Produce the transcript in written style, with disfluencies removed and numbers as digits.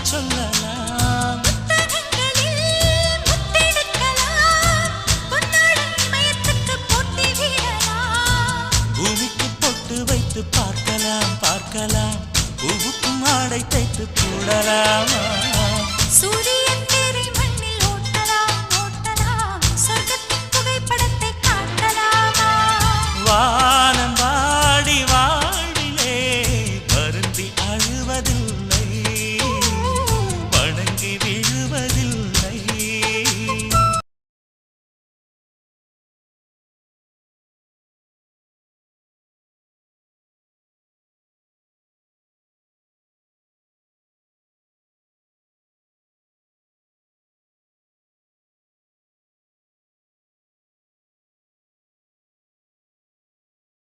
சொல்லலாம். புத்தகங்களில் முத்தெடுக்கலாம், பொன்னாடை இமயத்துக்கு போட்டி விடலாம். பூமிக்கு பொட்டு வைத்து பார்க்கலாம் பார்க்கலாம், பூவுக்கும் ஆடை தைத்து போடலாமா? சூரியன் தேரை மண்ணில் ஓட்டலாம் ஓட்டலாம், சொர்க்கத்தின் புகைப்படத்தை காட்டலாமா? வா